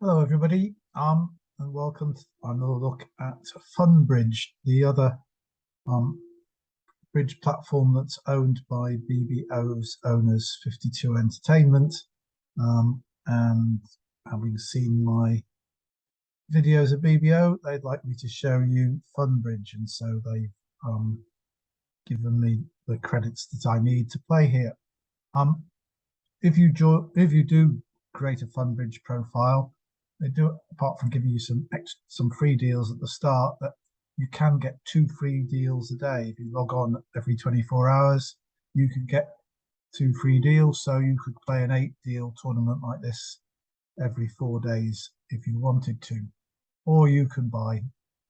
Hello, everybody, and welcome to another look at Funbridge, the other um, bridge platform that's owned by BBO's owners, 52 Entertainment. And having seen my videos at BBO, they'd like me to show you Funbridge, and so they've given me the credits that I need to play here. Um, if you do create a Funbridge profile, they do, apart from giving you some free deals at the start, that you can get 2 free deals a day. If you log on every 24 hours, you can get 2 free deals. So you could play an 8-deal tournament like this every 4 days if you wanted to, or you can buy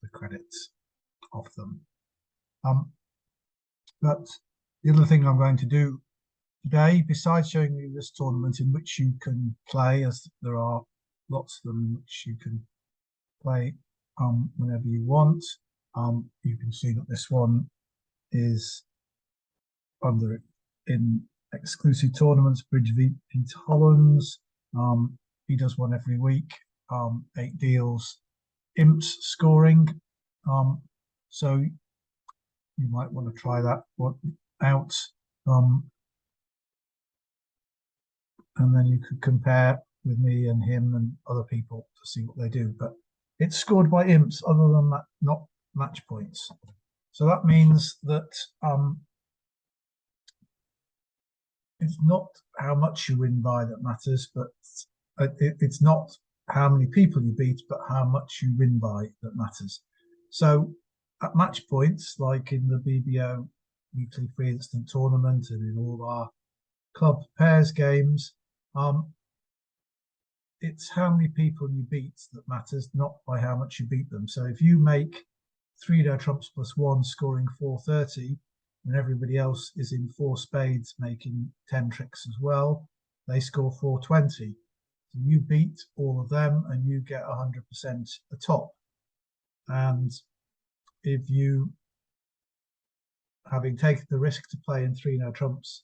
the credits off them. But the other thing I'm going to do today, besides showing you this tournament in which you can play, as there are lots of them in which you can play whenever you want. You can see that this one is under in exclusive tournaments, Bridge v Hollands. He does one every week, 8 deals, IMPs scoring. So you might want to try that one out. And then you could compare with me and him and other people to see what they do. But it's scored by IMPs, other than that, not match points. So that means that it's not how much you win by that matters, but it's not how many people you beat, but how much you win by that matters. So at match points, like in the BBO weekly free instant tournament and in all our club pairs games, it's how many people you beat that matters, not by how much you beat them. So if you make 3 no trumps plus 1 scoring 430, and everybody else is in 4 spades making 10 tricks as well, they score 420. So you beat all of them and you get 100% atop. And if you, having taken the risk to play in 3 no trumps,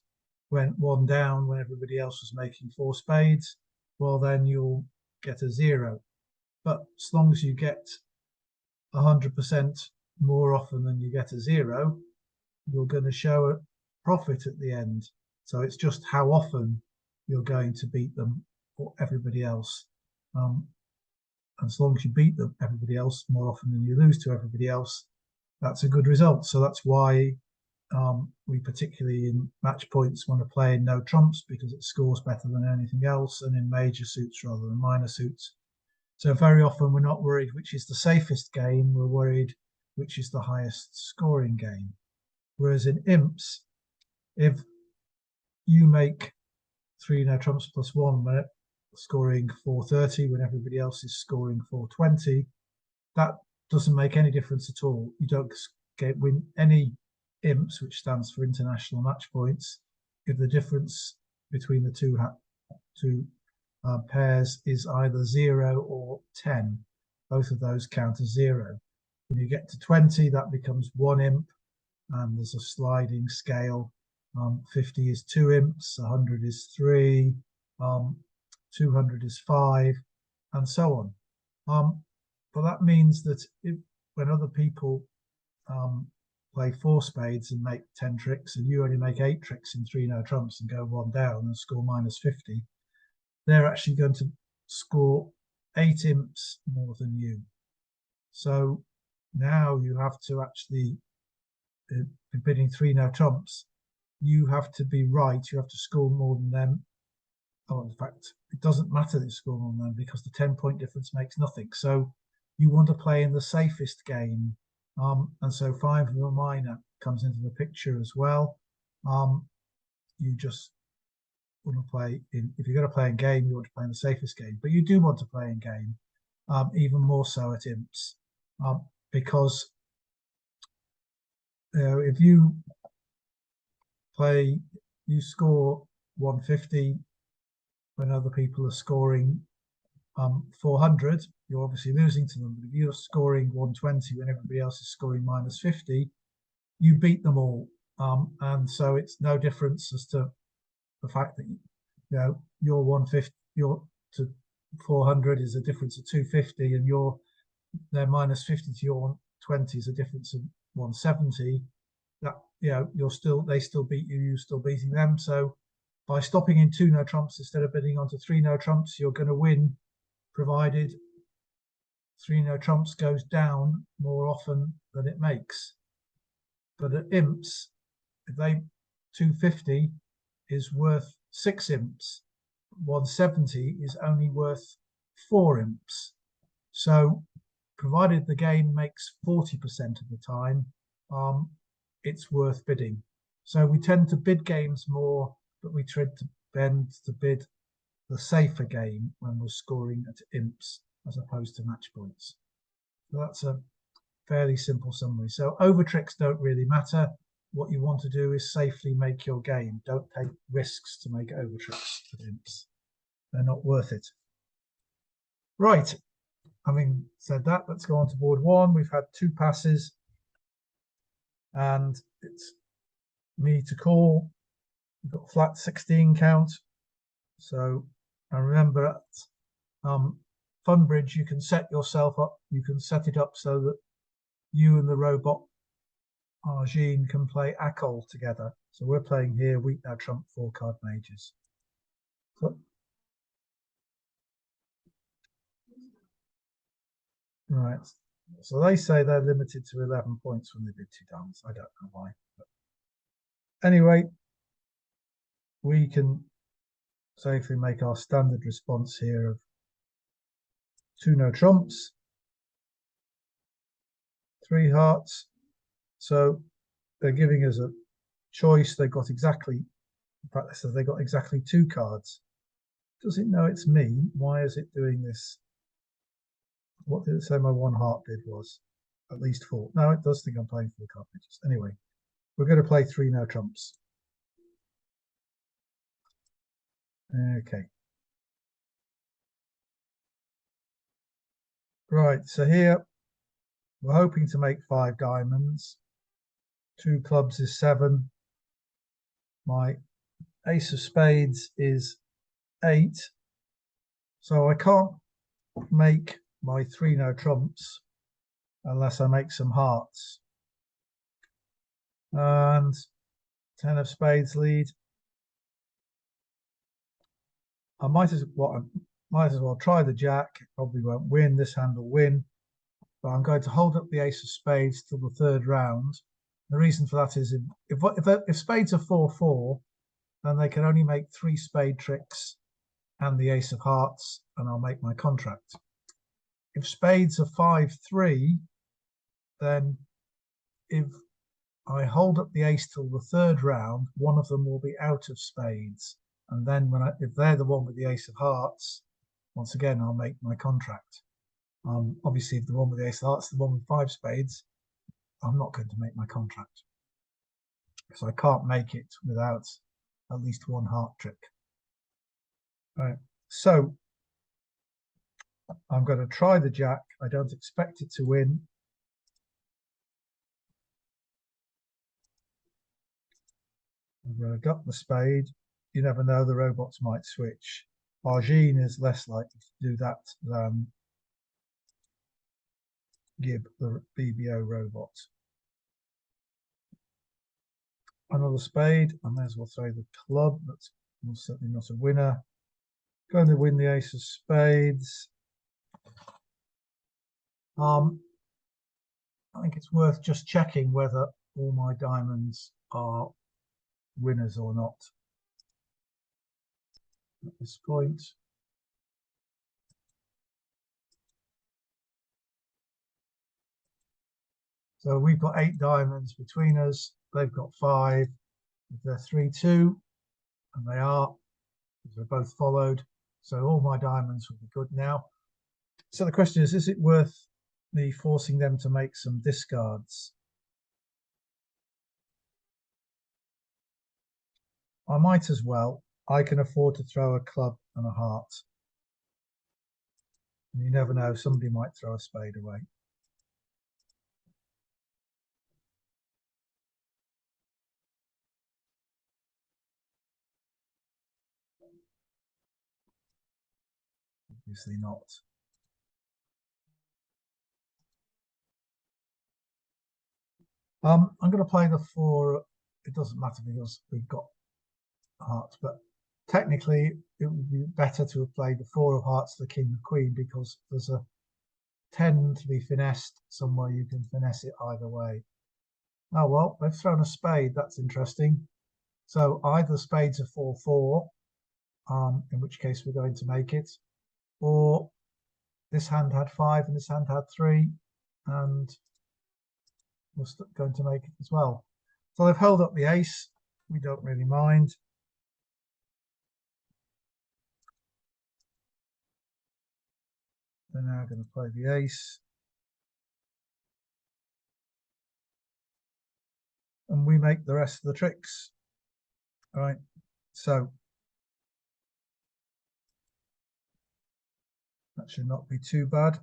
went 1 down when everybody else was making 4 spades, well, then you'll get a 0. But as long as you get 100% more often than you get a 0, you're going to show a profit at the end. So it's just how often you're going to beat them or everybody else. And as long as you beat them, everybody else, more often than you lose to everybody else, that's a good result. So that's why we particularly in match points want to play in no trumps, because it scores better than anything else, and in major suits rather than minor suits. So very often we're not worried which is the safest game, we're worried which is the highest scoring game. Whereas in IMPs, if you make 3 no trumps plus 1 when scoring 430 when everybody else is scoring 420, that doesn't make any difference at all. You don't win any IMPs, which stands for international match points, if the difference between the two pairs is either 0 or 10. Both of those count as 0. When you get to 20, that becomes 1 IMP, and there's a sliding scale. 50 is 2 IMPs, 100 is 3, 200 is 5, and so on. But that means that when other people play 4 spades and make 10 tricks, and you only make 8 tricks in 3 no trumps and go 1 down and score -50, they're actually going to score 8 IMPs more than you. So now you have to actually, bidding 3 no trumps, you have to be right. You have to score more than them. Oh, in fact, it doesn't matter that you score more than them, because the 10-point difference makes nothing. So you want to play in the safest game. And so 5 of a minor comes into the picture as well. You just want to play in, if you're going to play in game, you want to play in the safest game, but you do want to play in game, even more so at IMPs, because if you play, you score 150 when other people are scoring 400, you're obviously losing to them. But if you're scoring 120 when everybody else is scoring -50, you beat them all. And so it's no difference as to the fact that you're 150, you're to 400 is a difference of 250, and they're minus 50 to your 20 is a difference of 170. That, you know, they still beat you, you're still beating them. So by stopping in 2 no trumps instead of bidding onto 3 no trumps, you're going to win, provided 3 no trumps goes down more often than it makes. But at imps, if 250 is worth 6 imps, 170 is only worth 4 imps. So provided the game makes 40% of the time, it's worth bidding. So we tend to bid games more, but we tend to bid the safer game when we're scoring at imps as opposed to match points. So that's a fairly simple summary. So over tricks don't really matter. What you want to do is safely make your game. Don't take risks to make over tricks at imps. They're not worth it. Right. Having said that, let's go on to board 1. We've had 2 passes, and it's me to call. We've got flat 16 count. So, and remember at Funbridge, you can set yourself up. You can set it up so that you and the robot Argene can play Akol together. So we're playing here weak now trump 4 card majors. So, right. So they say they're limited to 11 points when they bid 2 diamonds. I don't know why. But anyway, we can safely make our standard response here of 2 no trumps, 3 hearts. So they're giving us a choice. They've got exactly, in fact, it says they got exactly 2 cards. Does it know it's me? Why is it doing this? What did it say my 1 heart bid was? At least 4. No, it does think I'm playing 4 card pitches. Anyway, we're going to play 3 no trumps. Okay. Right, so here we're hoping to make 5 diamonds. 2 clubs is 7. My ace of spades is 8. So I can't make my 3 no trumps unless I make some hearts. And 10 of spades lead. I might as well try the jack. It probably won't win. This hand will win. But I'm going to hold up the ace of spades till the 3rd round. The reason for that is if spades are 4-4, then they can only make 3 spade tricks and the ace of hearts, and I'll make my contract. If spades are 5-3, then if I hold up the ace till the 3rd round, one of them will be out of spades. And then if they're the one with the ace of hearts, once again, I'll make my contract. Obviously, if the one with the ace of hearts is the one with 5 spades, I'm not going to make my contract. So I can't make it without at least 1 heart trick. Right. So I'm going to try the jack. I don't expect it to win. I've got the spade. You never know, the robots might switch. Argene is less likely to do that than Gib, the BBO robot. Another spade. I may as well throw the club. That's certainly not a winner. Going to win the ace of spades. I think it's worth just checking whether all my diamonds are winners or not at this point. So we've got 8 diamonds between us. They've got 5. If they're 3-2, and they are, because they're both followed. So all my diamonds will be good now. So the question is it worth me forcing them to make some discards? I might as well. I can afford to throw a club and a heart. And you never know, somebody might throw a spade away. Obviously not. I'm going to play the 4. It doesn't matter because we've got hearts, but technically it would be better to have played the 4 of hearts, the king, the queen, because there's a 10 to be finessed somewhere. You can finesse it either way. Oh well, they've thrown a spade. That's interesting. So either spades are 4-4, in which case we're going to make it, or this hand had 5 and this hand had 3, and we're going to make it as well. So they've held up the ace. We don't really mind. They're now going to play the ace. And we make the rest of the tricks. All right. So that should not be too bad.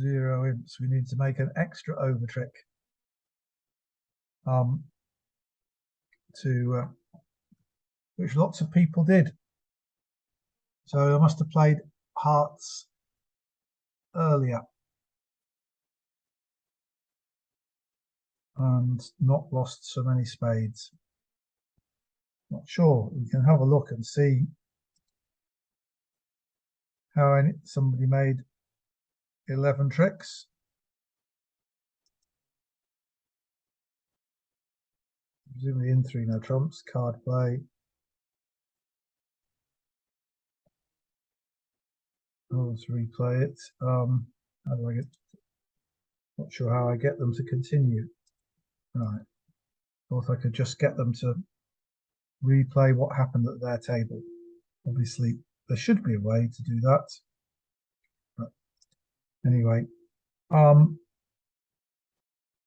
0 imps. We need to make an extra over trick. Which lots of people did. So I must have played hearts earlier and not lost so many spades. Not sure. We can have a look and see how somebody made 11 tricks. Presumably in 3 no trumps, card play. Let's replay it. How do I get? Not sure how I get them to continue. Right. Thought I could just get them to replay what happened at their table. Obviously, there should be a way to do that. But anyway,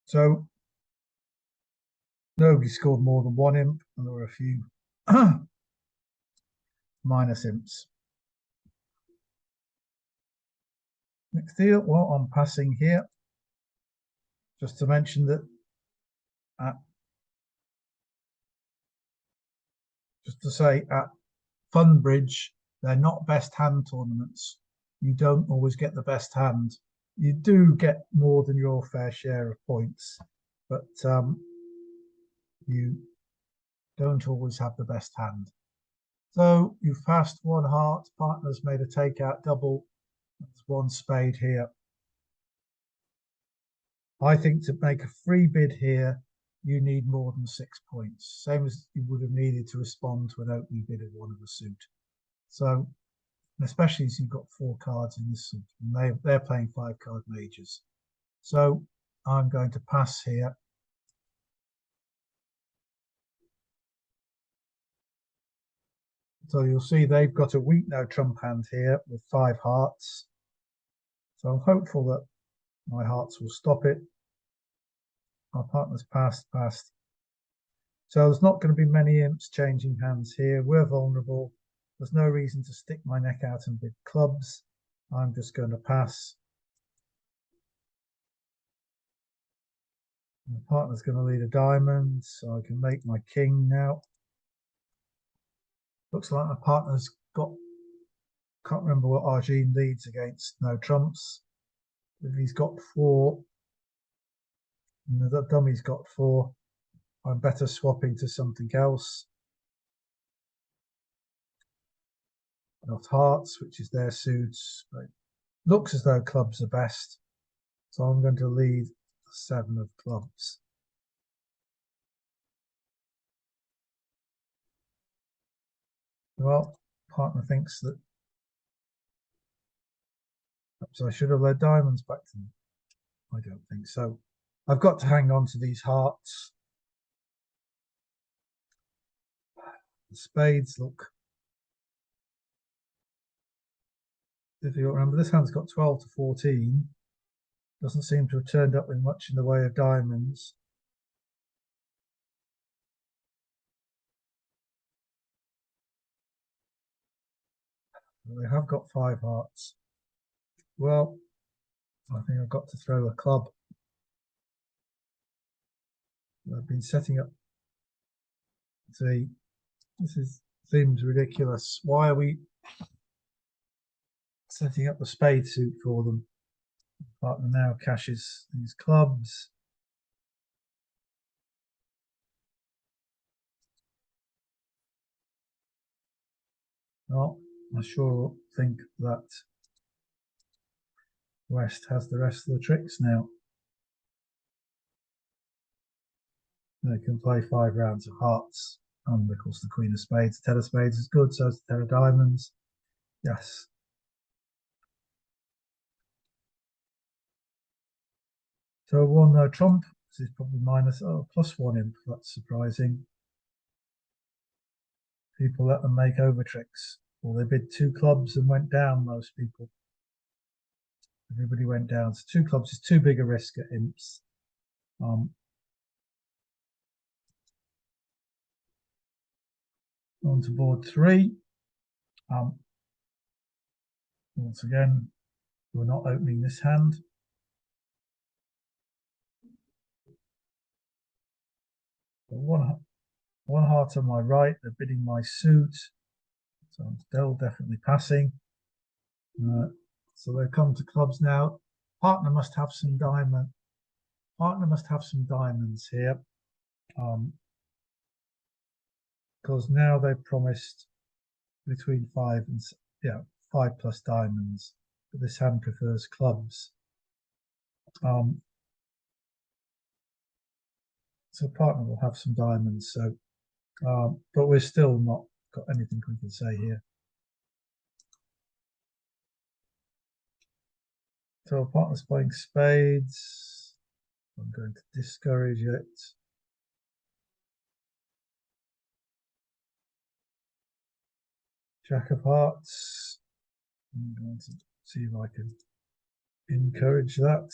so nobody scored more than 1 imp, and there were a few minus imps. Next deal, well, I'm passing here. Just to mention that just to say at Funbridge, they're not best hand tournaments. You don't always get the best hand. You do get more than your fair share of points, but you don't always have the best hand. So you've passed 1 heart, partner's made a takeout double. That's 1 spade here. I think to make a free bid here, you need more than 6 points, same as you would have needed to respond to an opening bid of 1 of a suit. So, especially as you've got 4 cards in this suit, and they're playing 5 card majors. So I'm going to pass here. So you'll see they've got a weak no trump hand here with 5 hearts. So I'm hopeful that my hearts will stop it. My partner's passed. So there's not going to be many imps changing hands here. We're vulnerable. There's no reason to stick my neck out and bid clubs. I'm just going to pass. My partner's going to lead a diamond, so I can make my king now. Looks like my partner's got, can't remember what Argene leads against no trumps. If he's got 4, and the dummy's got 4, I'm better swapping to something else. Not hearts, which is their suits, but looks as though clubs are best. So I'm going to lead 7 of clubs. Well, partner thinks that perhaps I should have led diamonds back to them. I don't think so. I've got to hang on to these hearts. The spades look difficult. Remember, this hand's got 12 to 14. Doesn't seem to have turned up with much in the way of diamonds. They have got 5 hearts. Well, I think I've got to throw a club. I've been setting up. See, this is Seems ridiculous. Why are we setting up the spade suit for them? Partner now cashes these clubs. Well, I sure think that West has the rest of the tricks now. They can play 5 rounds of hearts, and of course the Queen of Spades. 10 of Spades is good, so is the 10 of Diamonds. Yes. So 1 no trump. This is probably minus, +1 imp. That's surprising. People let them make over tricks. Well, they bid 2 clubs and went down, most people. Everybody went down. So 2 clubs is too big a risk at imps. On to board 3. Once again, we're not opening this hand. One heart on my right, they're bidding my suit. So I'm still definitely passing. So they've come to clubs now. Partner must have some diamond. Partner must have some diamonds here. Because now they've promised between 5 and 5 plus diamonds. But this hand prefers clubs. So partner will have some diamonds. So, but we're still not got anything we can say here. So our partner's playing spades. I'm going to discourage it. Jack of hearts. I'm going to see if I can encourage that.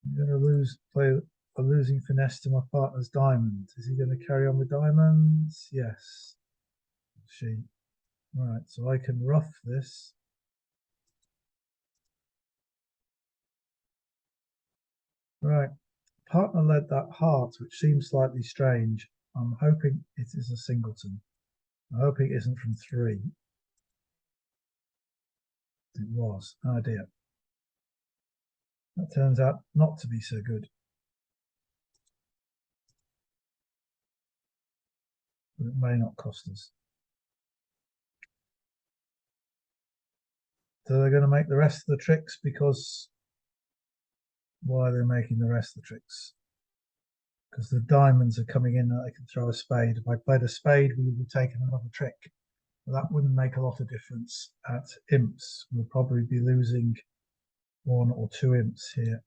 I'm going to play a losing finesse to my partner's diamond. Is he going to carry on with diamonds? Yes. She. Right, so I can rough this. Right, partner led that heart, which seems slightly strange. I'm hoping it is a singleton. I hope it isn't from 3. It was. Oh dear. That turns out not to be so good. But it may not cost us. So they're going to make the rest of the tricks because why are they making the rest of the tricks? Because the diamonds are coming in and they can throw a spade. If I played a spade, we would have taken another trick. But that wouldn't make a lot of difference at imps. We'll probably be losing 1 or 2 imps here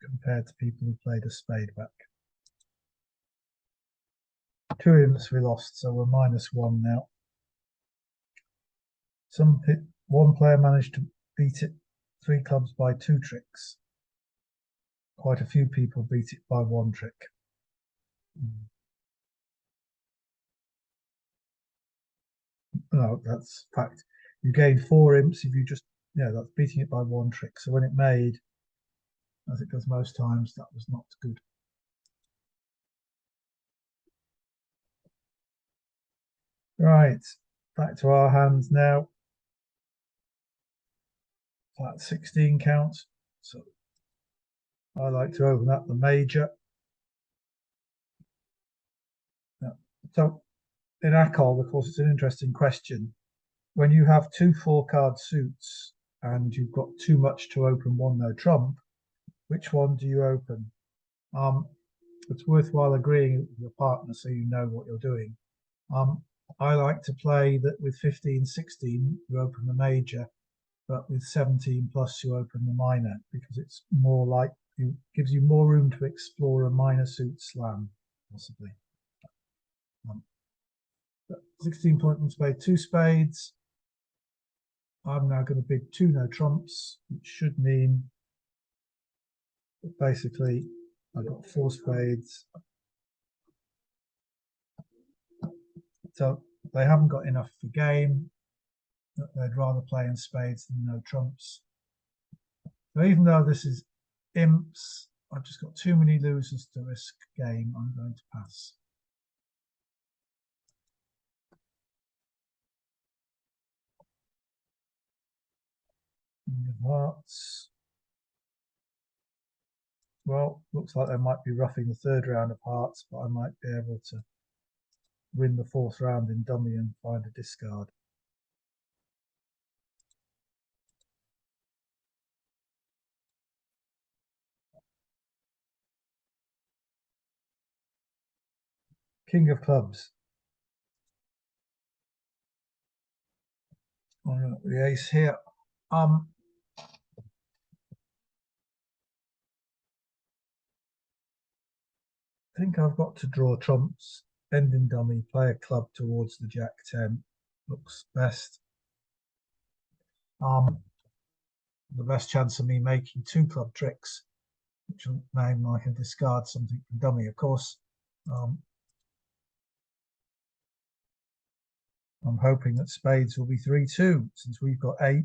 compared to people who played a spade back. 2 imps we lost, so we're -1 now. One player managed to beat it 3 clubs by 2 tricks. Quite a few people beat it by 1 trick. No, that's fact. You gain 4 imps if you just, that's beating it by 1 trick. So when it made, as it does most times, that was not good. Right, back to our hands now. Flat 16 count. So I like to open up the major. So in ACOL, of course, it's an interesting question. When you have 2 4-card suits and you've got too much to open 1 no trump, which one do you open? It's worthwhile agreeing with your partner so you know what you're doing. I like to play that with 15, 16, you open the major, but with 17 plus you open the minor because it's more like gives you more room to explore a minor suit slam, possibly. 16 point on spade, 2 spades. I'm now going to bid 2 no trumps, which should mean that basically I've got 4 spades. So they haven't got enough for game. that they'd rather play in spades than no trumps. So even though this is imps, I've just got too many losers to risk game. I'm going to pass. King of hearts. Well, looks like they might be roughing the third round of hearts, but I might be able to win the fourth round in dummy and find a discard. King of clubs. The ace here. I think I've got to draw trumps, end in dummy, play a club towards the jack 10. Looks best. The best chance of me making two club tricks, which will mean I can discard something from dummy, of course. I'm hoping that spades will be 3-2, since we've got 8.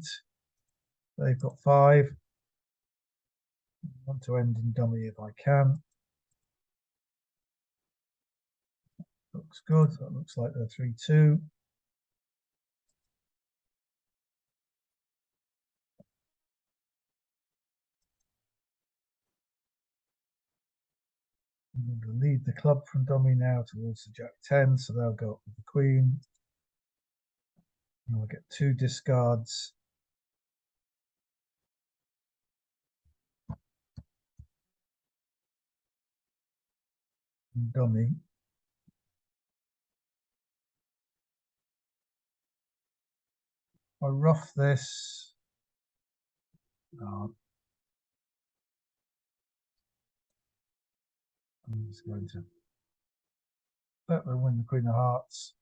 They've got 5. I want to end in dummy if I can. Looks good. That looks like they're 3-2. I'm going to lead the club from dummy now towards the jack 10, so they'll go up with the queen. And I'll get 2 discards. And dummy. I rough this. I'm just going to let them win the queen of hearts.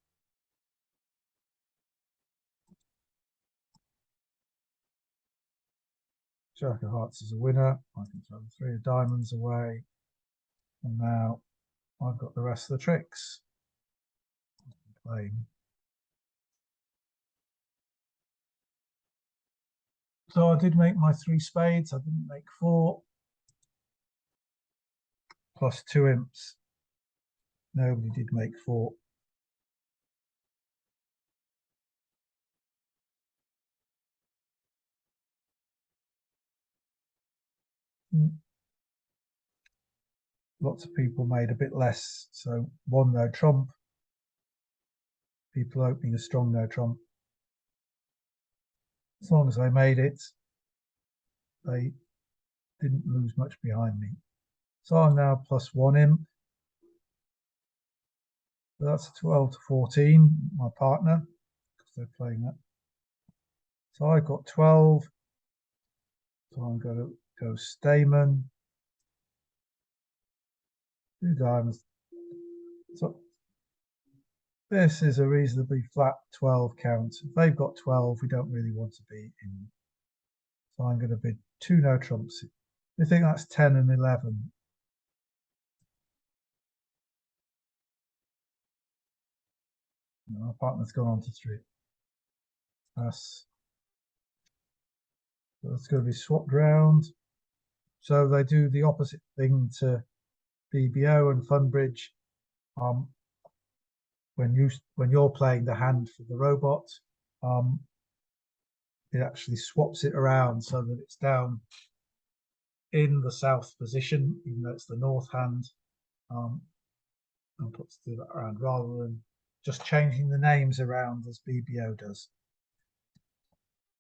Jack of hearts is a winner. I can throw the 3 of diamonds away. And now I've got the rest of the tricks. Playing. So I did make my 3 spades. I didn't make 4. Plus 2 imps. Nobody did make 4. Lots of people made a bit less. So 1 no trump. People opening a strong no trump. As long as I made it, they didn't lose much behind me. So I'm now plus 1 imp. So that's 12 to 14, my partner, because they're playing that. So I got 12. So I'm going to go Stamen. 2 diamonds. So this is a reasonably flat 12 count. If they've got 12, we don't really want to be in. So I'm going to bid 2 no trumps. I think that's 10 and 11. No, my partner's gone on to 3. Pass. So it's going to be swapped round. So they do the opposite thing to BBO and Funbridge. When you're playing the hand for the robot, it actually swaps it around so that it's down in the south position, even though it's the north hand, and puts that around rather than just changing the names around as BBO does.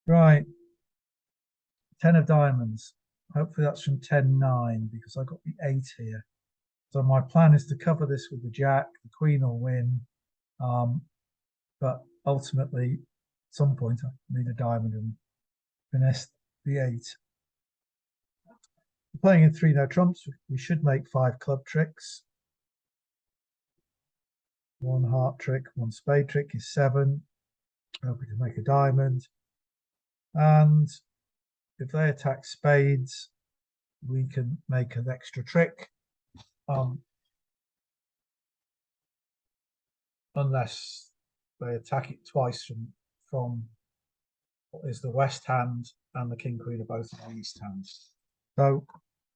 Right, 10 of diamonds. Hopefully that's from 10-9 because I got the 8 here. So my plan is to cover this with the jack. The queen will win, but ultimately, at some point, I need a diamond and finesse the 8. Playing in 3 no trumps, we should make 5 club tricks. 1 heart trick, 1 spade trick is 7. Hoping to make a diamond. And if they attack spades, we can make an extra trick. Unless they attack it twice from is the west hand, and the king queen are both in the east hand. So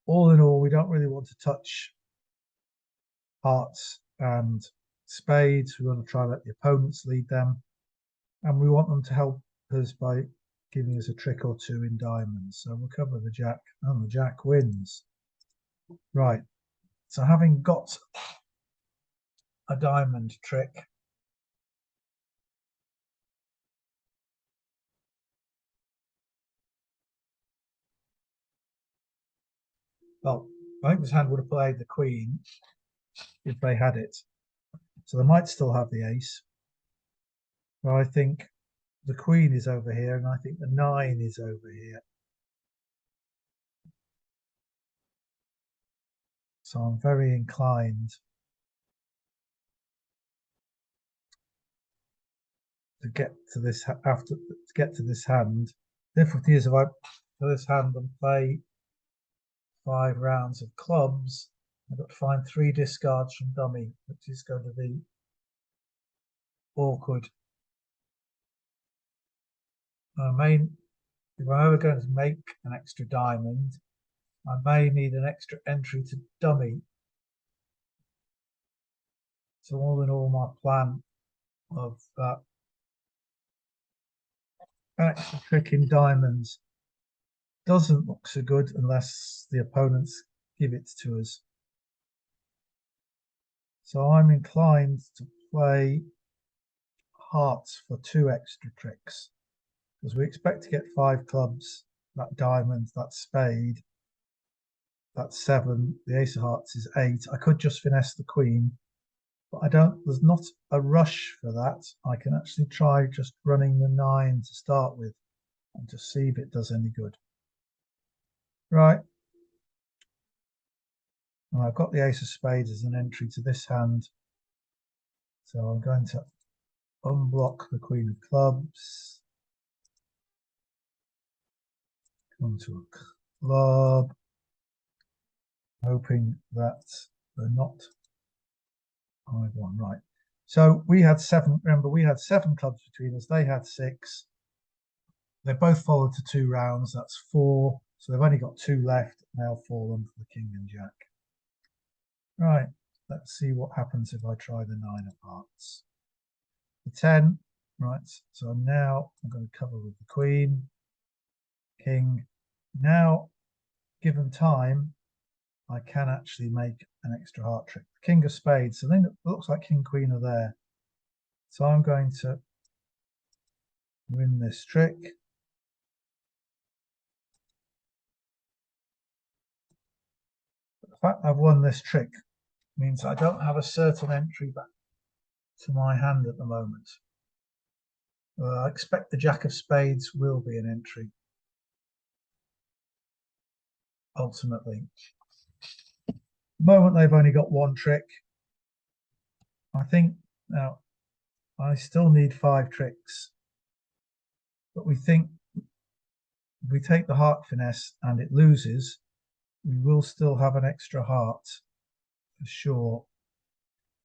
all in all, we don't really want to touch hearts and spades. We want to try and let the opponents lead them, and we want them to help us by giving us a trick or two in diamonds. So we'll cover the jack, and the jack wins. Right, so having got a diamond trick, well, I think this hand would have played the queen if they had it. So they might still have the ace. But I think the queen is over here, and I think the 9 is over here. So I'm very inclined to get to this hand. Difficulty is if I play this hand and play 5 rounds of clubs, I've got to find 3 discards from dummy, which is going to be awkward. If I'm ever going to make an extra diamond, I may need an extra entry to dummy. So all in all, my plan of extra trick in diamonds doesn't look so good unless the opponents give it to us. So I'm inclined to play hearts for 2 extra tricks, because we expect to get 5 clubs, that diamond, that spade, that's 7, the ace of hearts is 8. I could just finesse the queen, but there's not a rush for that. I can actually try just running the 9 to start with and just see if it does any good. Right. And I've got the ace of spades as an entry to this hand. So I'm going to unblock the queen of clubs. Come to a club. Hoping that they're not 5-1. Right. So we had 7. Remember, we had 7 clubs between us. They had 6. They both followed to 2 rounds. That's 4. So they've only got 2 left. They'll fall under the king and jack. Right. Let's see what happens if I try the 9 of hearts. The 10. Right. So now I'm going to cover with the queen, king. Now, given time, I can actually make an extra heart trick. The king of spades. So then it looks like king, queen are there. So I'm going to win this trick. The fact I've won this trick means I don't have a certain entry back to my hand at the moment. I expect the jack of spades will be an entry ultimately. At the moment they've only got 1 trick. I think now I still need 5 tricks, but we think if we take the heart finesse and it loses, we will still have an extra heart for sure,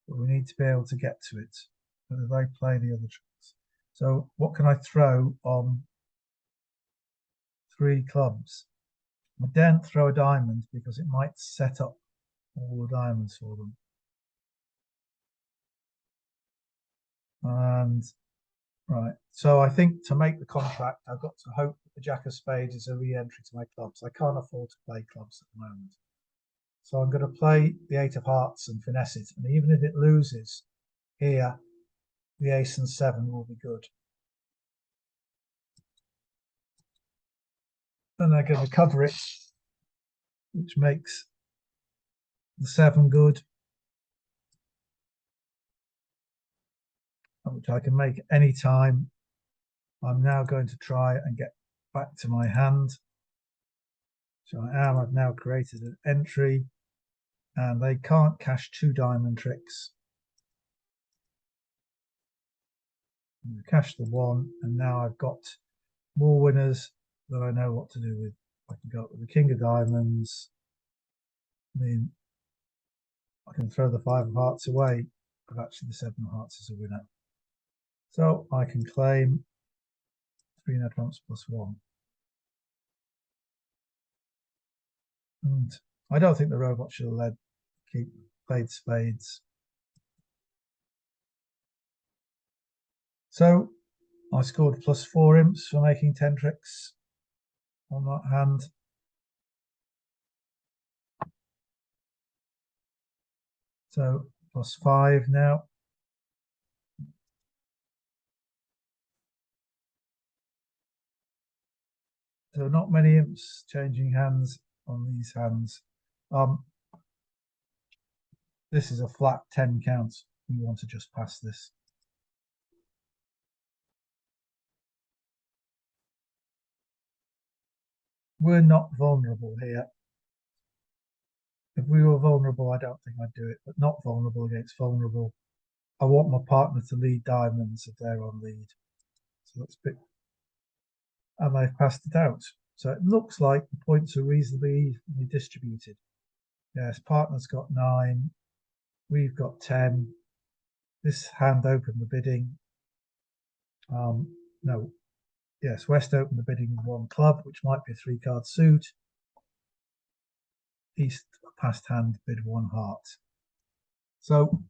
but we need to be able to get to it. Whether they play the other tricks. So what can I throw on 3 clubs? I daren't throw a diamond because it might set up all the diamonds for them. And right, so I think to make the contract, I've got to hope that the jack of spades is a re-entry to my clubs. I can't afford to play clubs at the moment. So I'm going to play the 8 of hearts and finesse it. And even if it loses here, the ace and 7 will be good. And they're going to cover it, which makes the 7 good, which I can make any time. I'm now going to try and get back to my hand. So I've now created an entry, and they can't cash 2 diamond tricks. Cash the 1, and now I've got more winners that I know what to do with. I can go up with the king of diamonds. I mean, I can throw the 5 of hearts away, but actually the 7 of hearts is a winner. So I can claim 3 no trumps plus 1. And I don't think the robot should have played spades. So I scored plus 4 imps for making 10 tricks on that hand. So plus 5 now. So not many imps changing hands on these hands. This is a flat 10 count. We want to just pass this. We're not vulnerable here. If we were vulnerable, I don't think I'd do it, but not vulnerable against vulnerable. I want my partner to lead diamonds if they're on lead. So let's pick. And they've passed it out. So it looks like the points are reasonably evenly distributed. Yes, partner's got 9. We've got 10. This hand opened the bidding. No. Yes, West opened the bidding with 1 club, which might be a 3-card suit. East, past hand, bid 1 heart. So,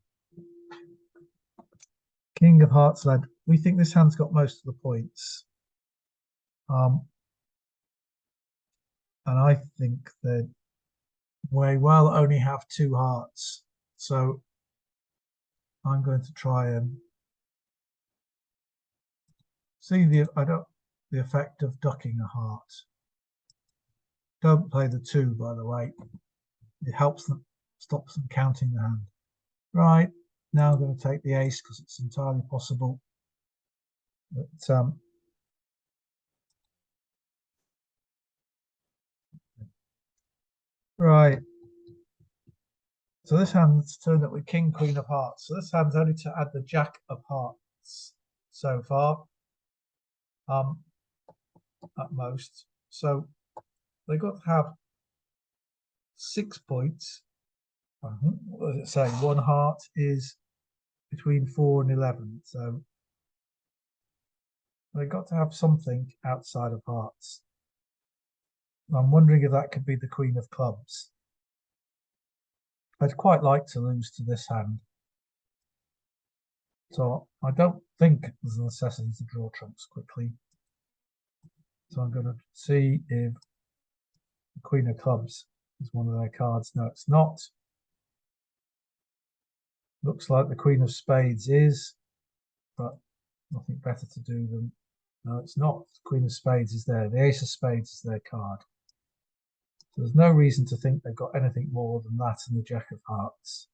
King of Hearts led. We think this hand's got most of the points. And I think that we will only have 2 hearts. So, I'm going to try and see the effect of ducking a heart. Don't play the 2, by the way. It helps them, stops them counting the hand. Right, now I'm going to take the ace because it's entirely possible. But right. So this hand's turned up with King, Queen of Hearts. So this hand's only to add the Jack of Hearts so far. At most. So they got to have 6 points. What does it say? 1 heart is between 4 and 11. So they got to have something outside of hearts. I'm wondering if that could be the Queen of Clubs. I'd quite like to lose to this hand. So I don't think there's a necessity to draw trumps quickly. So I'm going to see if the Queen of Clubs is one of their cards. No, it's not. Looks like the Queen of Spades is, but nothing better to do than. No, it's not. The Queen of Spades is there. The Ace of Spades is their card. So there's no reason to think they've got anything more than that and the Jack of Hearts.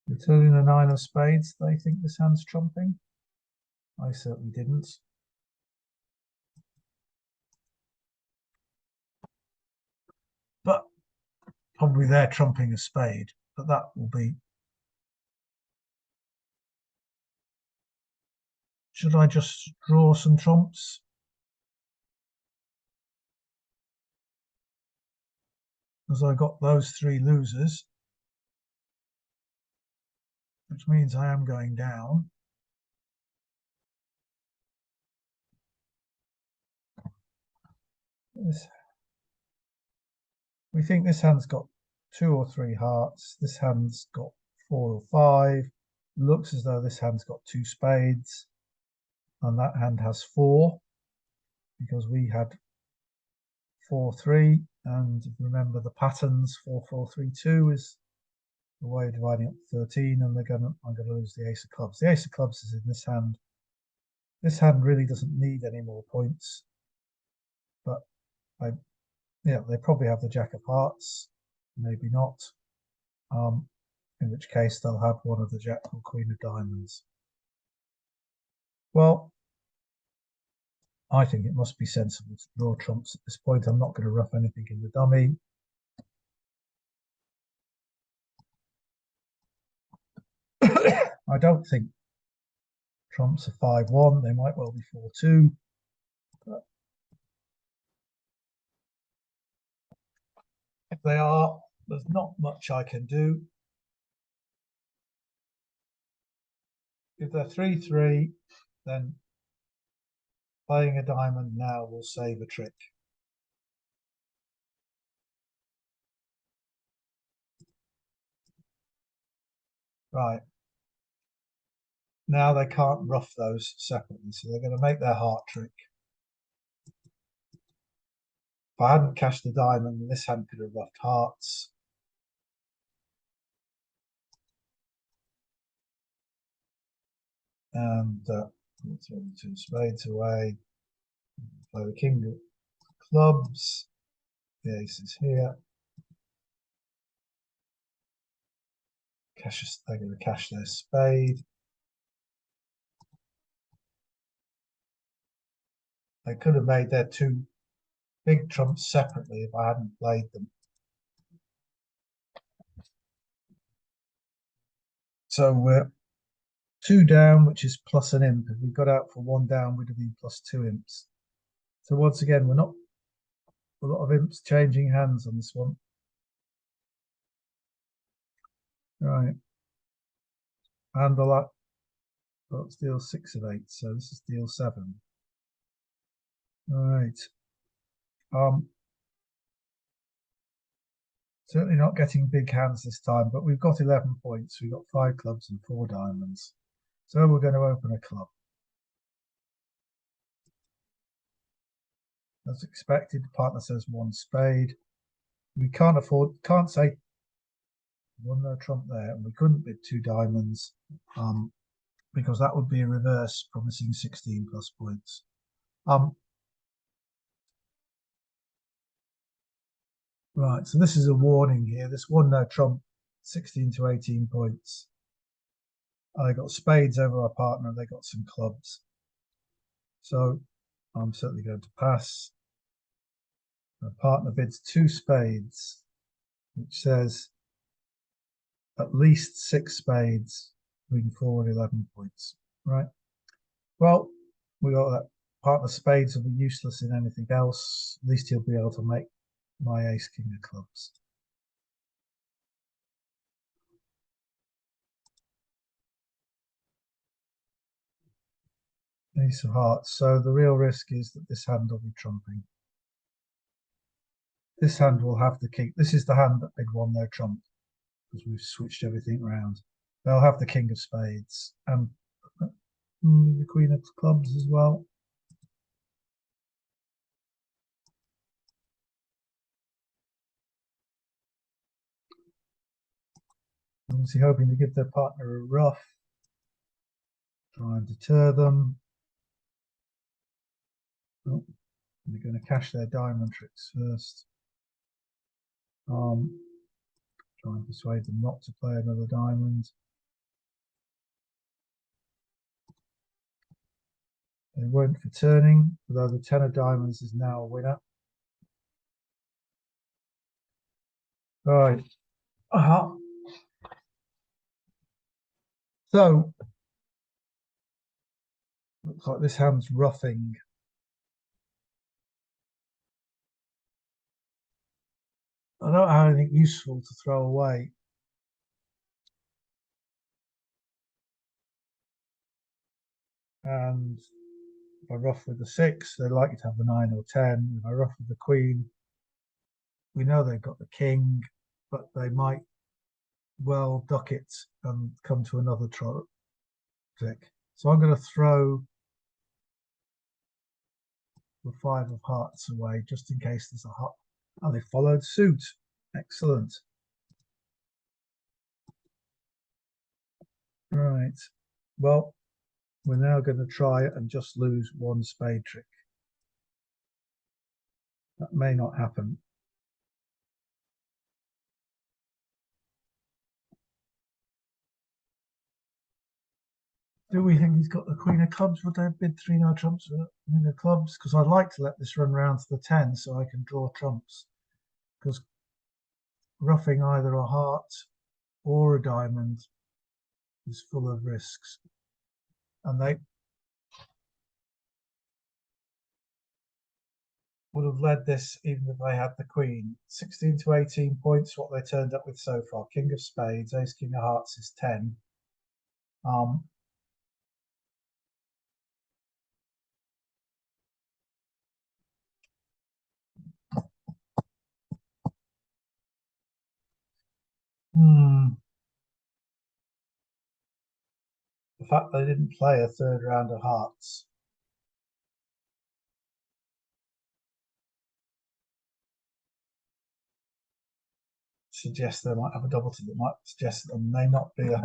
Returning the 9 of Spades, they think this hand's trumping. I certainly didn't. But probably they're trumping a spade, but that will be. Should I just draw some trumps? Because I got those 3 losers, which means I am going down. We think this hand's got 2 or 3 hearts. This hand's got 4 or 5. Looks as though this hand's got 2 spades. And that hand has 4. Because we had 4-3. And remember the patterns, 4-4-3-2 is the way of dividing up 13. And I'm going to lose the Ace of Clubs. The Ace of Clubs is in this hand. This hand really doesn't need any more points. But they probably have the Jack of Hearts, maybe not. In which case they'll have one of the Jack or Queen of Diamonds. Well, I think it must be sensible to draw trumps at this point. I'm not going to rough anything in the dummy. I don't think trumps are 5-1. They might well be 4-2. If they are, there's not much I can do. If they're 3-3, then Playing a diamond now will save a trick. Right. Now they can't ruff those separately, so they're going to make their heart trick. If I hadn't cashed the diamond, this hand could have ruffed hearts. And throw the two spades away. Play the king of clubs. The ace is here. They're going to cash their spade. They could have made their two big trumps separately if I hadn't played them. So we're 2 down, which is plus an imp. If we got out for 1 down, we'd have been plus 2 imps. So once again, we're not a lot of imps changing hands on this one. Right. And the luck. Well, it's deal 6 of 8, so this is deal 7. All right. Certainly not getting big hands this time, but we've got 11 points. We've got 5 clubs and 4 diamonds. So we're going to open a club. As expected, the partner says 1 spade. We can't say 1 no trump there, and we couldn't bid 2 diamonds because that would be a reverse, promising 16 plus points. Right, so this is a warning here. This 1 no trump, 16 to 18 points. I got spades over our partner. They got some clubs. So I'm certainly going to pass. My partner bids 2 spades, which says at least 6 spades, moving forward 11 points. Right. Well, we got that. Partner spades will be useless in anything else. At least he'll be able to make my ace king of clubs. Ace of hearts. So the real risk is that this hand will be trumping. This hand will have the king. This is the hand that bid 1 no trump because we've switched everything around. They'll have the king of spades and the queen of clubs as well. Obviously hoping to give their partner a ruff. Try and deter them. Oh, they're going to cash their diamond tricks first. Try and persuade them not to play another diamond. They went for turning, although the 10 of diamonds is now a winner. Right. So looks like this hand's roughing. I don't have anything useful to throw away. And if I ruff with the 6, they're likely to have the 9 or 10. If I ruff with the queen, we know they've got the king, but they might well duck it and come to another trick. So I'm going to throw the 5 of hearts away just in case there's a heart. Oh, they followed suit. Excellent. Right. Well, we're now going to try and just lose 1 spade trick. That may not happen. Do we think he's got the queen of clubs? Would they bid 3 no trumps for the queen of clubs? Because I'd like to let this run round to the 10 so I can draw trumps. Because roughing either a heart or a diamond is full of risks. And they would have led this even if they had the queen. 16 to 18 points, what they turned up with so far. King of spades, ace king of hearts is 10. The fact they didn't play a third round of hearts. Suggests they might have a double tip. It might suggest that there may not be a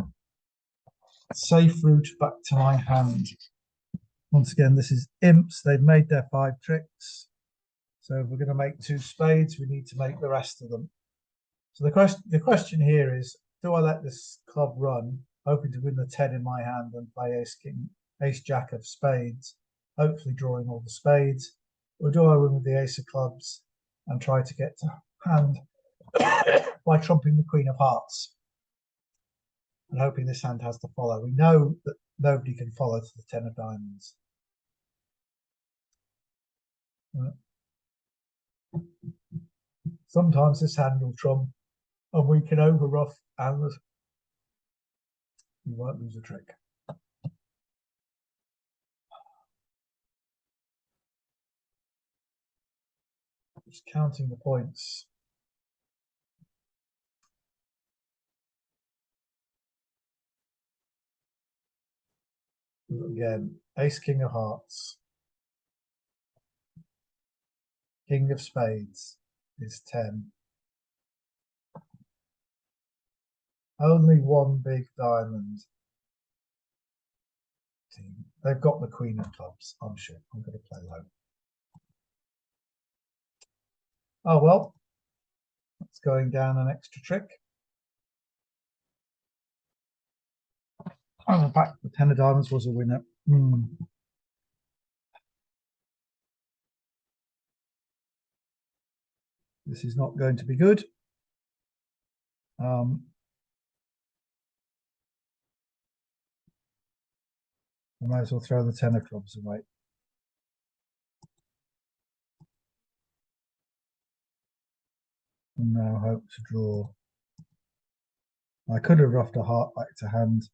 safe route back to my hand. Once again, this is imps. They've made their 5 tricks. So if we're going to make 2 spades, we need to make the rest of them. So the question here is, do I let this club run, hoping to win the 10 in my hand and play ace king, ace jack of spades, hopefully drawing all the spades, or do I win with the ace of clubs and try to get to hand by trumping the queen of hearts and hoping this hand has to follow? We know that nobody can follow to the 10 of diamonds. Sometimes this hand will trump and we can overruff and we won't lose a trick. Just counting the points. Again, ace king of hearts, king of spades is 10. Only one big diamond. They've got the queen of clubs, I'm sure. I'm going to play low. Oh well, that's going down an extra trick. Oh, in fact, the 10 of diamonds was a winner. This is not going to be good. I might as well throw the 10 of clubs away. And now hope to draw. I could have roughed a heart back to hand,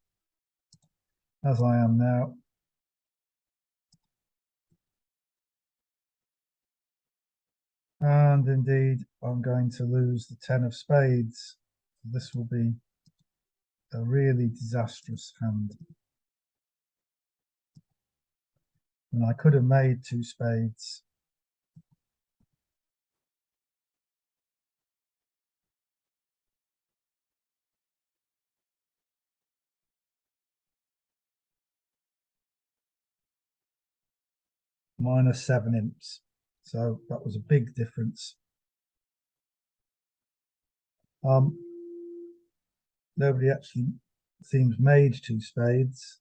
as I am now. And indeed, I'm going to lose the 10 of spades. This will be a really disastrous hand. And I could have made 2 spades. Minus 7 imps. So that was a big difference. Nobody actually seems made 2 spades.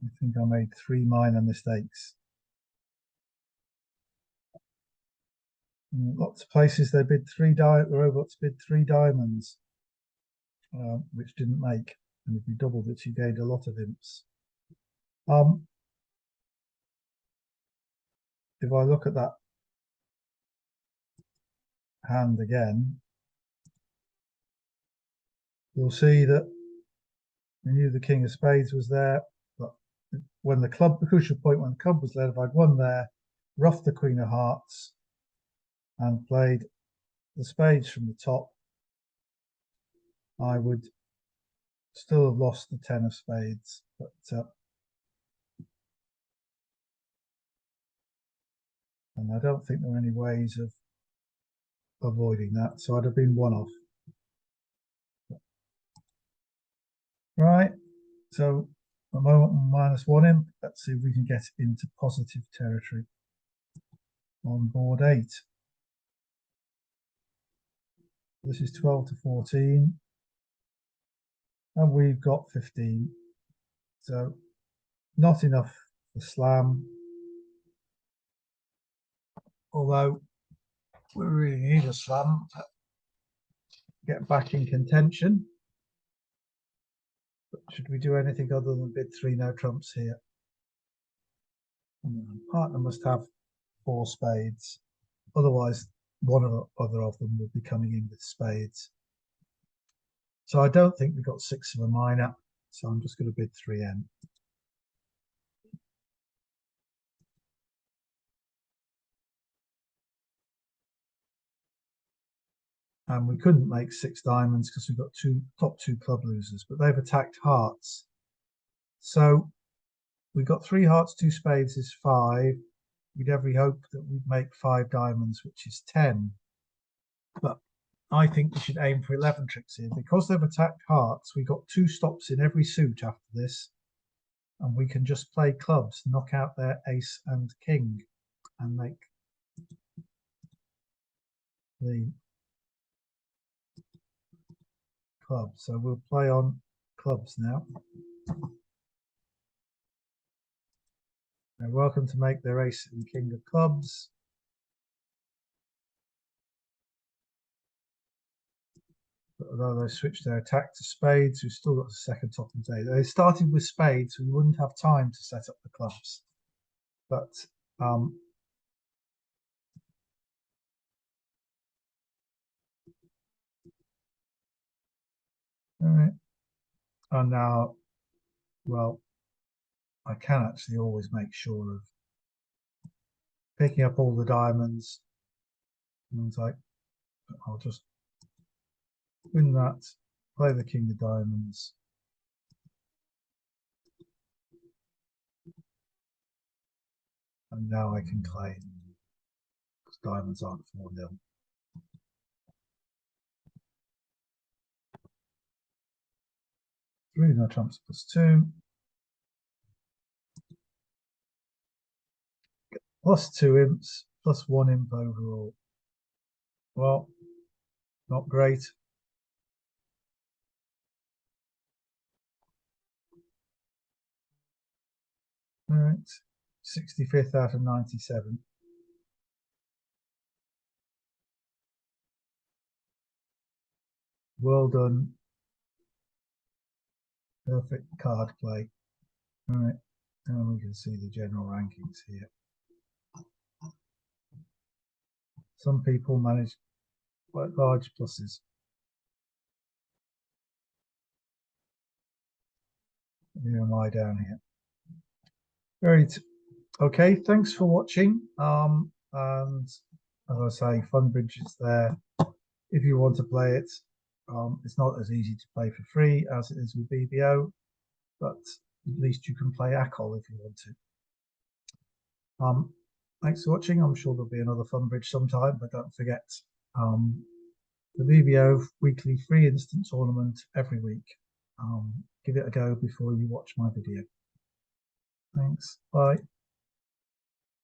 I think I made 3 minor mistakes. Lots of places they bid the robots bid 3 diamonds, which didn't make. And if you doubled it, you gained a lot of imps. If I look at that hand again, you'll see that we knew the king of spades was there, but when the crucial point when the club was led, if I'd won there, roughed the queen of hearts, and played the spades from the top, I would still have lost the 10 of spades. But and I don't think there are any ways of avoiding that, so I'd have been 1 off. Right, so at the moment minus 1 imp. Let's see if we can get into positive territory on board 8. This is 12 to 14, and we've got 15. So not enough for slam, although we really need a slam to get back in contention. But should we do anything other than bid 3 no trumps here? Partner must have 4 spades, otherwise one or other of them will be coming in with spades. So I don't think we've got 6 of a minor, so I'm just going to bid 3M. and we couldn't make 6 diamonds because we've got top two club losers, but they've attacked hearts. So we've got 3 hearts, 2 spades is 5. We'd every hope that we'd make 5 diamonds, which is 10. But I think we should aim for 11 tricks here. Because they've attacked hearts, we've got 2 stops in every suit after this. And we can just play clubs, knock out their ace and king, and make the club. So we'll play on clubs now. They're welcome to make their ace and king of clubs. But although they switched their attack to spades, we've still got the second top of the day. They started with spades, so we wouldn't have time to set up the clubs. But all right. And now, well, I can actually always make sure of picking up all the diamonds. And it's like, I'll just win that, play the king of diamonds. And now I can claim, because diamonds aren't 4-0. 3 no trumps +2. +2 imps, +1 imp overall. Well, not great. All right, 65th out of 97. Well done. Perfect card play. All right, and we can see the general rankings here. Some people manage quite large pluses. Who am I down here? Great. Okay, thanks for watching. And as I say, Funbridge is there if you want to play it. It's not as easy to play for free as it is with BBO, but at least you can play ACOL if you want to. Thanks for watching. I'm sure there'll be another Funbridge sometime, but don't forget the BBO weekly free instant tournament every week. Give it a go before you watch my video. Thanks. Bye.